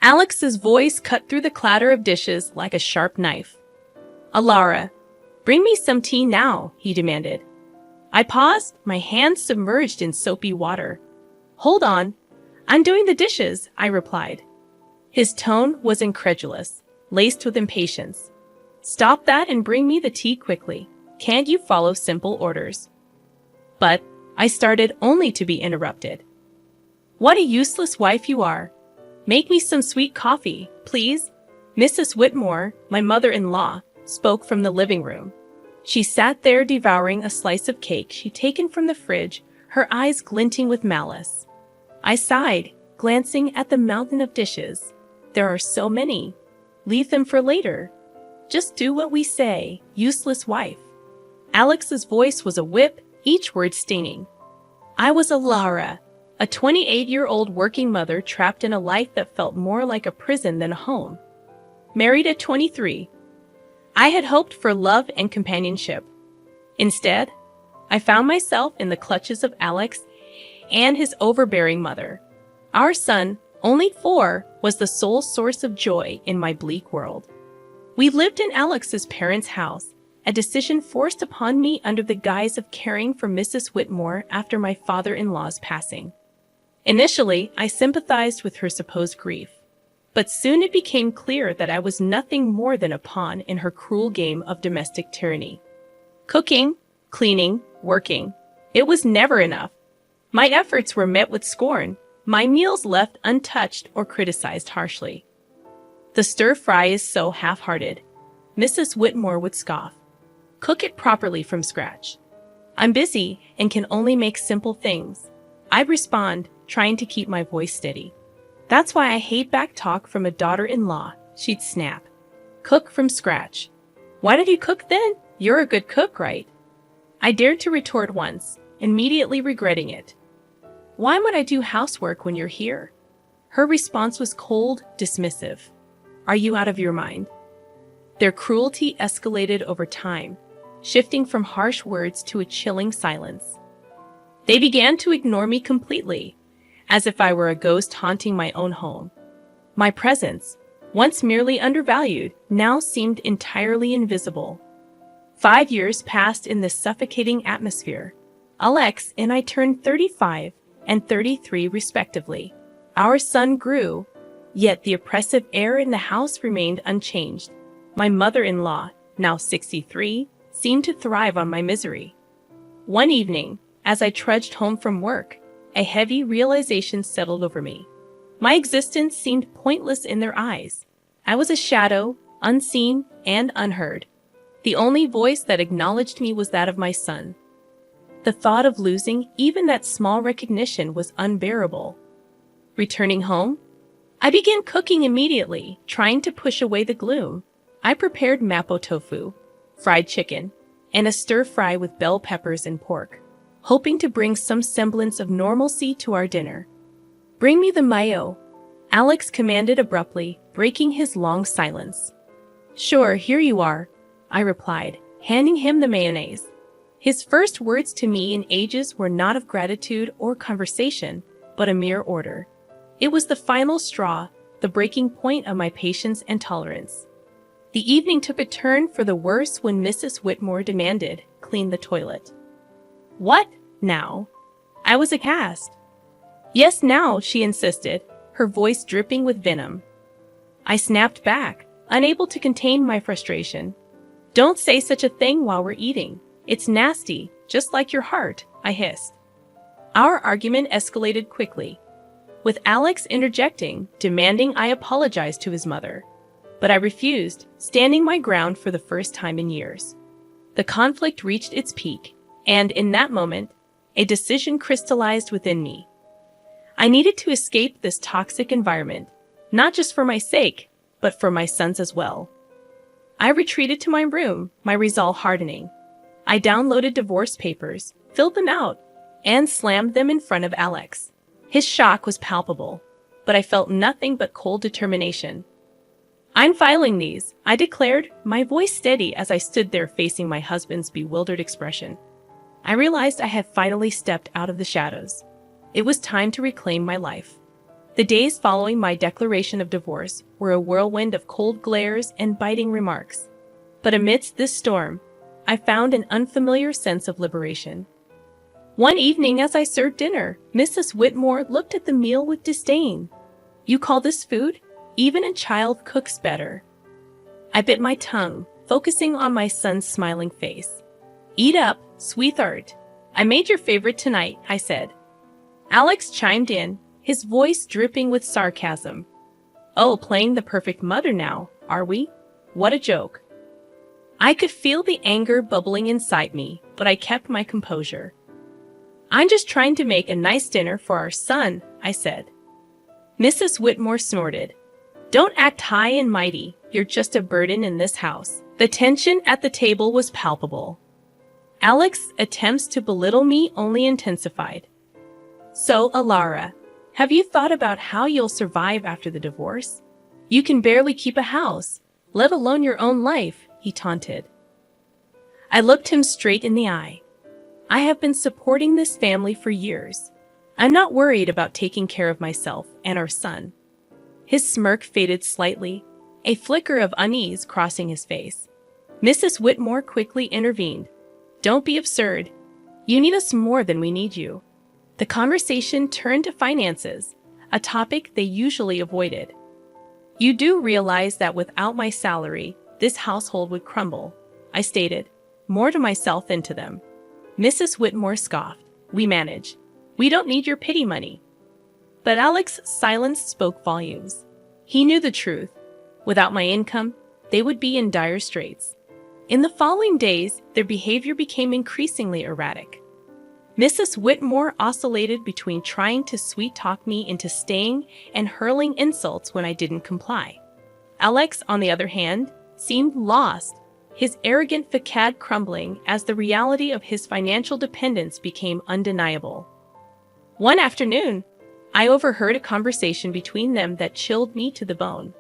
Alex's voice cut through the clatter of dishes like a sharp knife. "Alara, bring me some tea now," he demanded. I paused, my hands submerged in soapy water. "Hold on, I'm doing the dishes," I replied. His tone was incredulous, laced with impatience. "Stop that and bring me the tea quickly. Can't you follow simple orders?" But I started only to be interrupted. "What a useless wife you are. Make me some sweet coffee, please." Mrs. Whitmore, my mother-in-law, spoke from the living room. She sat there devouring a slice of cake she'd taken from the fridge, her eyes glinting with malice. I sighed, glancing at the mountain of dishes. There are so many. Leave them for later. Just do what we say, useless wife. Alex's voice was a whip, each word stinging. I was Alara, a 28-year-old working mother trapped in a life that felt more like a prison than a home. Married at 23. I had hoped for love and companionship. Instead, I found myself in the clutches of Alex and his overbearing mother. Our son, only 4, was the sole source of joy in my bleak world. We lived in Alex's parents' house, a decision forced upon me under the guise of caring for Mrs. Whitmore after my father-in-law's passing. Initially, I sympathized with her supposed grief, but soon it became clear that I was nothing more than a pawn in her cruel game of domestic tyranny. Cooking, cleaning, working. It was never enough. My efforts were met with scorn, my meals left untouched or criticized harshly. "The stir-fry is so half-hearted," Mrs. Whitmore would scoff. "Cook it properly from scratch." "I'm busy and can only make simple things," I'd respond, trying to keep my voice steady. "That's why I hate back talk from a daughter-in-law," she'd snap. "Cook from scratch. Why did you cook then? You're a good cook, right?" I dared to retort once, immediately regretting it. "Why would I do housework when you're here?" Her response was cold, dismissive. "Are you out of your mind?" Their cruelty escalated over time, shifting from harsh words to a chilling silence. They began to ignore me completely, as if I were a ghost haunting my own home. My presence, once merely undervalued, now seemed entirely invisible. 5 years passed in this suffocating atmosphere. Alex and I turned 35 and 33 respectively. Our son grew, yet the oppressive air in the house remained unchanged. My mother-in-law, now 63, seemed to thrive on my misery. One evening, as I trudged home from work, a heavy realization settled over me. My existence seemed pointless in their eyes. I was a shadow, unseen and unheard. The only voice that acknowledged me was that of my son. The thought of losing even that small recognition was unbearable. Returning home, I began cooking immediately, trying to push away the gloom. I prepared mapo tofu, fried chicken, and a stir-fry with bell peppers and pork, hoping to bring some semblance of normalcy to our dinner. "Bring me the mayo," Alex commanded abruptly, breaking his long silence. "Sure, here you are," I replied, handing him the mayonnaise. His first words to me in ages were not of gratitude or conversation, but a mere order. It was the final straw, the breaking point of my patience and tolerance. The evening took a turn for the worse when Mrs. Whitmore demanded, "Clean the toilet." "What, now?" I was aghast. "Yes, now," she insisted, her voice dripping with venom. I snapped back, unable to contain my frustration. "Don't say such a thing while we're eating. It's nasty, just like your heart," I hissed. Our argument escalated quickly, with Alex interjecting, demanding I apologize to his mother. But I refused, standing my ground for the first time in years. The conflict reached its peak, and in that moment, a decision crystallized within me. I needed to escape this toxic environment, not just for my sake, but for my son's as well. I retreated to my room, my resolve hardening. I downloaded divorce papers, filled them out, and slammed them in front of Alex. His shock was palpable, but I felt nothing but cold determination. "I'm filing these," I declared, my voice steady as I stood there facing my husband's bewildered expression. I realized I had finally stepped out of the shadows. It was time to reclaim my life. The days following my declaration of divorce were a whirlwind of cold glares and biting remarks. But amidst this storm, I found an unfamiliar sense of liberation. One evening as I served dinner, Mrs. Whitmore looked at the meal with disdain. "You call this food? Even a child cooks better." I bit my tongue, focusing on my son's smiling face. "Eat up, sweetheart. I made your favorite tonight," I said. Alex chimed in, his voice dripping with sarcasm. "Oh, playing the perfect mother now, are we? What a joke." I could feel the anger bubbling inside me, but I kept my composure. "I'm just trying to make a nice dinner for our son," I said. Mrs. Whitmore snorted. "Don't act high and mighty. You're just a burden in this house." The tension at the table was palpable. Alex's attempts to belittle me only intensified. "So, Alara, have you thought about how you'll survive after the divorce? You can barely keep a house, let alone your own life," he taunted. I looked him straight in the eye. "I have been supporting this family for years. I'm not worried about taking care of myself and our son." His smirk faded slightly, a flicker of unease crossing his face. Mrs. Whitmore quickly intervened. "Don't be absurd. You need us more than we need you." The conversation turned to finances, a topic they usually avoided. "You do realize that without my salary, this household would crumble," I stated, more to myself than to them. Mrs. Whitmore scoffed. "We manage. We don't need your pity money." But Alex's silence spoke volumes. He knew the truth. Without my income, they would be in dire straits. In the following days, their behavior became increasingly erratic. Mrs. Whitmore oscillated between trying to sweet-talk me into staying and hurling insults when I didn't comply. Alex, on the other hand, seemed lost, his arrogant facade crumbling as the reality of his financial dependence became undeniable. One afternoon, I overheard a conversation between them that chilled me to the bone.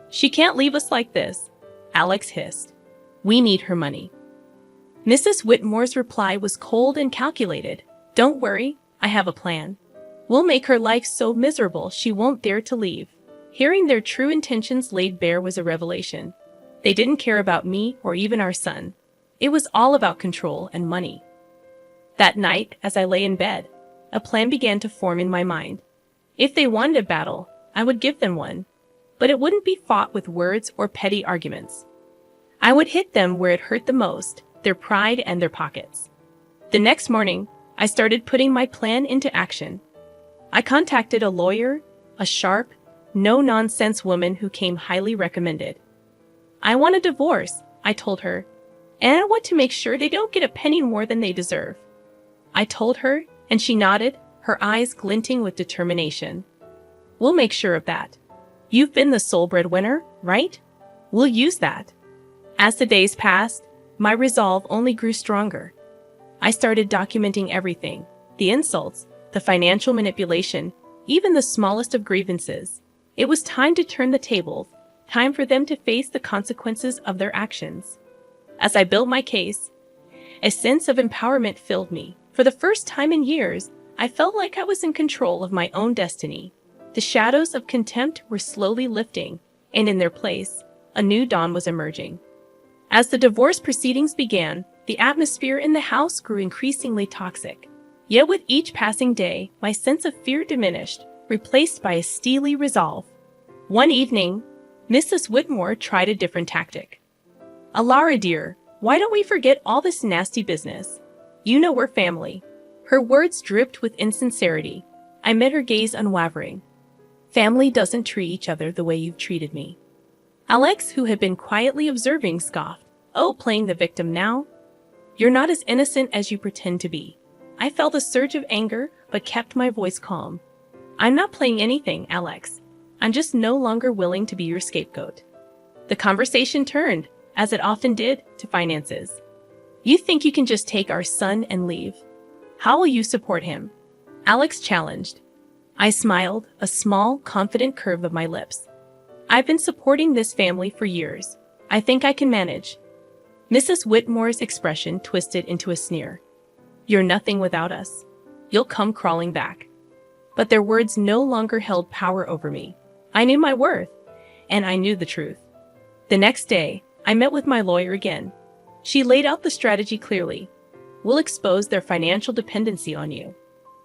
"She can't leave us like this," Alex hissed. "We need her money." Mrs. Whitmore's reply was cold and calculated. "Don't worry, I have a plan. We'll make her life so miserable she won't dare to leave." Hearing their true intentions laid bare was a revelation. They didn't care about me or even our son. It was all about control and money. That night, as I lay in bed, a plan began to form in my mind. If they wanted a battle, I would give them one, but it wouldn't be fought with words or petty arguments. I would hit them where it hurt the most, their pride and their pockets. The next morning, I started putting my plan into action. I contacted a lawyer, a sharp, no-nonsense woman who came highly recommended. "I want a divorce," I told her, "and I want to make sure they don't get a penny more than they deserve." I told her, and she nodded, her eyes glinting with determination. "We'll make sure of that. You've been the sole breadwinner, right? We'll use that." As the days passed, my resolve only grew stronger. I started documenting everything, the insults, the financial manipulation, even the smallest of grievances. It was time to turn the tables, time for them to face the consequences of their actions. As I built my case, a sense of empowerment filled me. For the first time in years, I felt like I was in control of my own destiny. The shadows of contempt were slowly lifting, and in their place, a new dawn was emerging. As the divorce proceedings began, the atmosphere in the house grew increasingly toxic. Yet with each passing day, my sense of fear diminished, replaced by a steely resolve. One evening, Mrs. Whitmore tried a different tactic. "Alara, dear, why don't we forget all this nasty business? You know we're family." Her words dripped with insincerity. I met her gaze unwavering. "Family doesn't treat each other the way you've treated me." Alex, who had been quietly observing, scoffed. "Oh, playing the victim now? You're not as innocent as you pretend to be." I felt a surge of anger, but kept my voice calm. "I'm not playing anything, Alex. I'm just no longer willing to be your scapegoat." The conversation turned, as it often did, to finances. "You think you can just take our son and leave? How will you support him?" Alex challenged. I smiled, a small, confident curve of my lips. "I've been supporting this family for years. I think I can manage." Mrs. Whitmore's expression twisted into a sneer. "You're nothing without us. You'll come crawling back." But their words no longer held power over me. I knew my worth, and I knew the truth. The next day, I met with my lawyer again. She laid out the strategy clearly. We'll expose their financial dependency on you.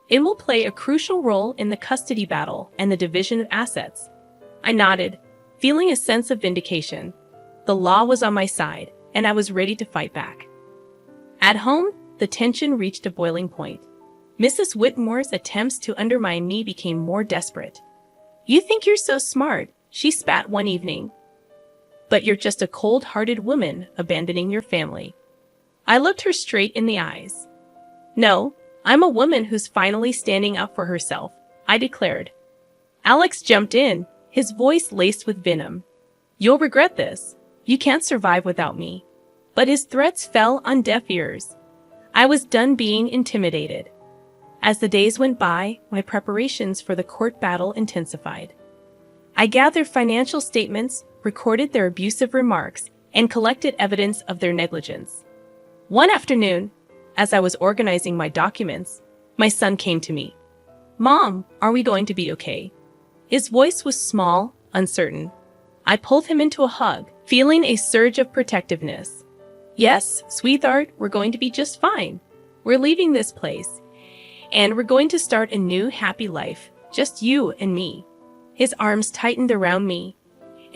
It will play a crucial role in the custody battle and the division of assets. I nodded, feeling a sense of vindication. The law was on my side, and I was ready to fight back. At home, the tension reached a boiling point. Mrs. Whitmore's attempts to undermine me became more desperate. "You think you're so smart," she spat one evening. "But you're just a cold-hearted woman abandoning your family." I looked her straight in the eyes. "No, I'm a woman who's finally standing up for herself," I declared. Alex jumped in, his voice laced with venom. "You'll regret this. You can't survive without me." But his threats fell on deaf ears. I was done being intimidated. As the days went by, my preparations for the court battle intensified. I gathered financial statements, recorded their abusive remarks, and collected evidence of their negligence. One afternoon, as I was organizing my documents, my son came to me. "Mom, are we going to be okay?" His voice was small, uncertain. I pulled him into a hug, feeling a surge of protectiveness. "Yes, sweetheart, we're going to be just fine. We're leaving this place, and we're going to start a new, happy life, just you and me." His arms tightened around me,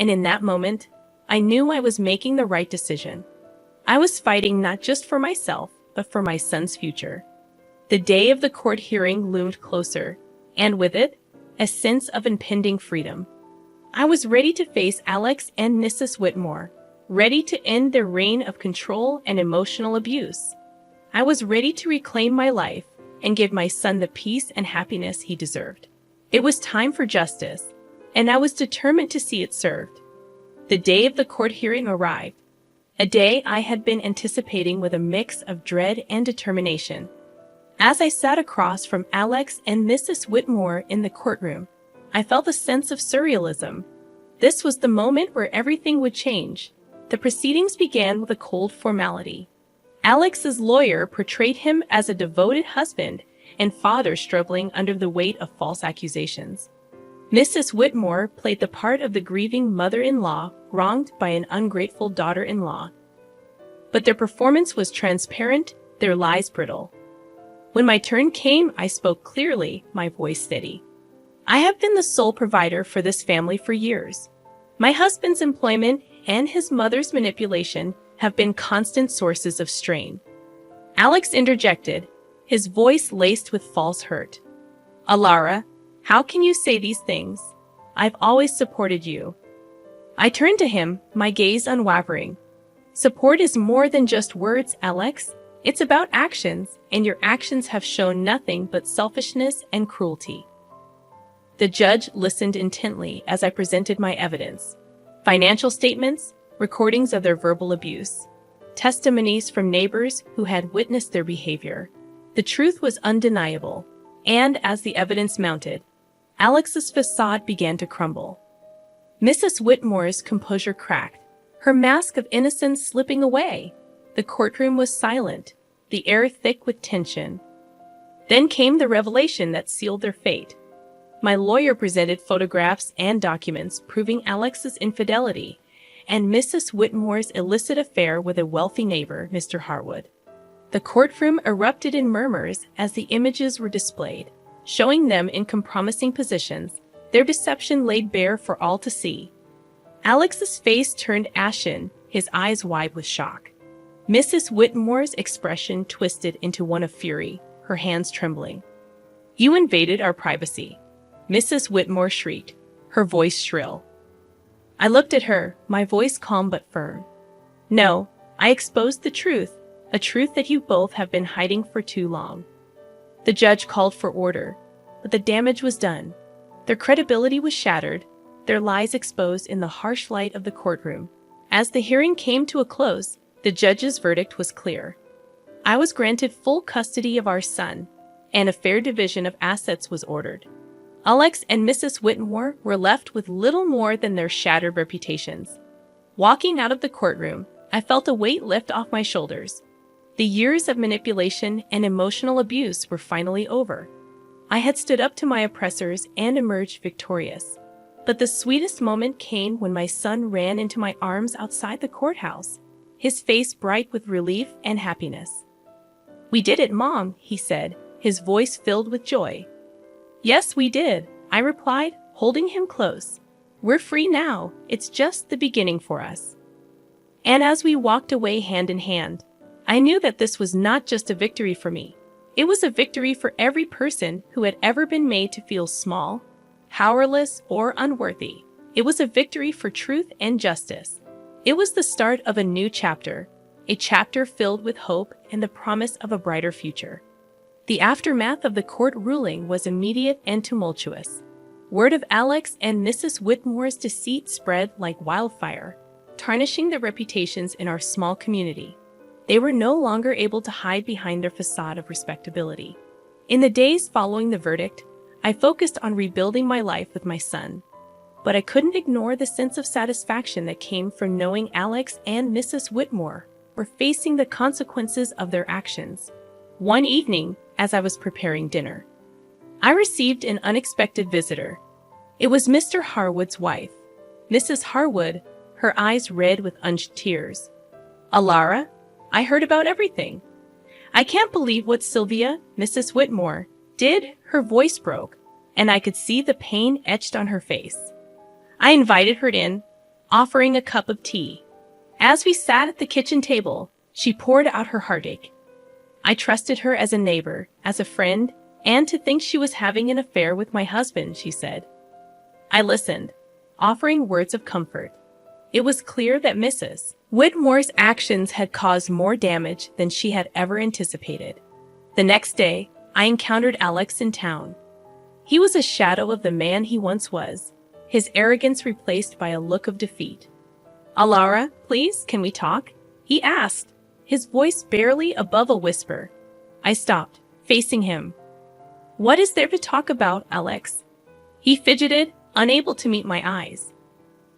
and in that moment, I knew I was making the right decision. I was fighting not just for myself, but for my son's future. The day of the court hearing loomed closer, and with it, a sense of impending freedom. I was ready to face Alex and Mrs. Whitmore, ready to end their reign of control and emotional abuse. I was ready to reclaim my life and give my son the peace and happiness he deserved. It was time for justice, and I was determined to see it served. The day of the court hearing arrived, a day I had been anticipating with a mix of dread and determination. As I sat across from Alex and Mrs. Whitmore in the courtroom, I felt a sense of surrealism. This was the moment where everything would change. The proceedings began with a cold formality. Alex's lawyer portrayed him as a devoted husband and father struggling under the weight of false accusations. Mrs. Whitmore played the part of the grieving mother-in-law wronged by an ungrateful daughter-in-law. But their performance was transparent, their lies brittle. When my turn came, I spoke clearly, my voice steady. "I have been the sole provider for this family for years. My husband's employment and his mother's manipulation have been constant sources of strain." Alex interjected, his voice laced with false hurt. "Alara, how can you say these things? I've always supported you." I turned to him, my gaze unwavering. "Support is more than just words, Alex. It's about actions, and your actions have shown nothing but selfishness and cruelty." The judge listened intently as I presented my evidence. Financial statements, recordings of their verbal abuse, testimonies from neighbors who had witnessed their behavior. The truth was undeniable, and as the evidence mounted, Alex's facade began to crumble. Mrs. Whitmore's composure cracked, her mask of innocence slipping away. The courtroom was silent, the air thick with tension. Then came the revelation that sealed their fate. My lawyer presented photographs and documents proving Alex's infidelity and Mrs. Whitmore's illicit affair with a wealthy neighbor, Mr. Harwood. The courtroom erupted in murmurs as the images were displayed, showing them in compromising positions, their deception laid bare for all to see. Alex's face turned ashen, his eyes wide with shock. Mrs. Whitmore's expression twisted into one of fury, her hands trembling. "You invaded our privacy," Mrs. Whitmore shrieked, her voice shrill. I looked at her, my voice calm but firm. "No, I exposed the truth, a truth that you both have been hiding for too long." The judge called for order, but the damage was done. Their credibility was shattered, their lies exposed in the harsh light of the courtroom. As the hearing came to a close, the judge's verdict was clear. I was granted full custody of our son, and a fair division of assets was ordered. Alex and Mrs. Whitmore were left with little more than their shattered reputations. Walking out of the courtroom, I felt a weight lift off my shoulders. The years of manipulation and emotional abuse were finally over. I had stood up to my oppressors and emerged victorious. But the sweetest moment came when my son ran into my arms outside the courthouse, his face bright with relief and happiness. "We did it, Mom," he said, his voice filled with joy. "Yes, we did," I replied, holding him close. "We're free now. It's just the beginning for us." And as we walked away hand in hand, I knew that this was not just a victory for me. It was a victory for every person who had ever been made to feel small, powerless, or unworthy. It was a victory for truth and justice. It was the start of a new chapter, a chapter filled with hope and the promise of a brighter future. The aftermath of the court ruling was immediate and tumultuous. Word of Alex and Mrs. Whitmore's deceit spread like wildfire, tarnishing the reputations in our small community. They were no longer able to hide behind their facade of respectability. In the days following the verdict, I focused on rebuilding my life with my son. But I couldn't ignore the sense of satisfaction that came from knowing Alex and Mrs. Whitmore were facing the consequences of their actions. One evening, as I was preparing dinner, I received an unexpected visitor. It was Mr. Harwood's wife, Mrs. Harwood, her eyes red with unshed tears. "Alara, I heard about everything. I can't believe what Sylvia, Mrs. Whitmore, did." Her voice broke, and I could see the pain etched on her face. I invited her in, offering a cup of tea. As we sat at the kitchen table, she poured out her heartache. I trusted her as a neighbor, as a friend, and to think she was having an affair with my husband, she said. I listened, offering words of comfort. It was clear that Mrs. Whitmore's actions had caused more damage than she had ever anticipated. The next day, I encountered Alex in town. He was a shadow of the man he once was, his arrogance replaced by a look of defeat. "Alara, please, can we talk?" he asked, his voice barely above a whisper. I stopped, facing him. "What is there to talk about, Alex?" He fidgeted, unable to meet my eyes.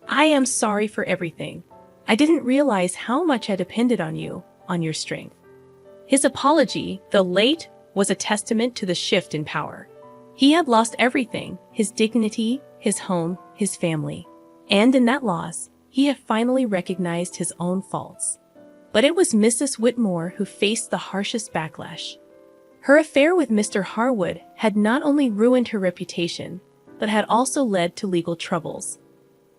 "I am sorry for everything. I didn't realize how much I depended on you, on your strength." His apology, though late, was a testament to the shift in power. He had lost everything, his dignity, his home, his family. And in that loss, he had finally recognized his own faults. But it was Mrs. Whitmore who faced the harshest backlash. Her affair with Mr. Harwood had not only ruined her reputation, but had also led to legal troubles.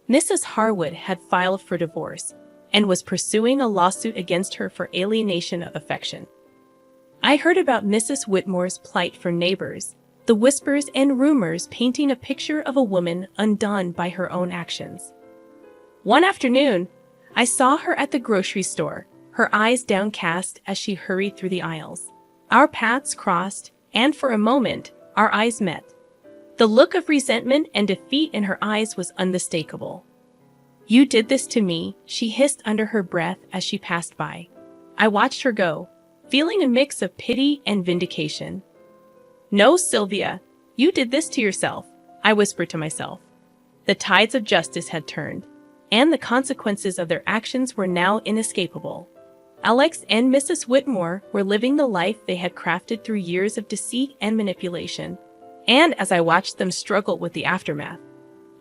Mrs. Harwood had filed for divorce and was pursuing a lawsuit against her for alienation of affection. I heard about Mrs. Whitmore's plight from neighbors, the whispers and rumors painting a picture of a woman undone by her own actions. One afternoon, I saw her at the grocery store, her eyes downcast as she hurried through the aisles. Our paths crossed, and for a moment, our eyes met. The look of resentment and defeat in her eyes was unmistakable. "You did this to me," she hissed under her breath as she passed by. I watched her go, feeling a mix of pity and vindication. "No, Sylvia, you did this to yourself," I whispered to myself. The tides of justice had turned, and the consequences of their actions were now inescapable. Alex and Mrs. Whitmore were living the life they had crafted through years of deceit and manipulation. And as I watched them struggle with the aftermath,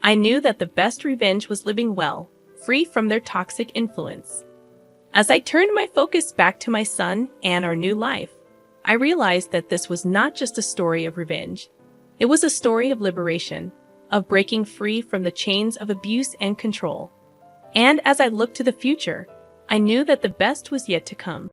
I knew that the best revenge was living well, free from their toxic influence. As I turned my focus back to my son and our new life, I realized that this was not just a story of revenge. It was a story of liberation, of breaking free from the chains of abuse and control. And as I looked to the future, I knew that the best was yet to come.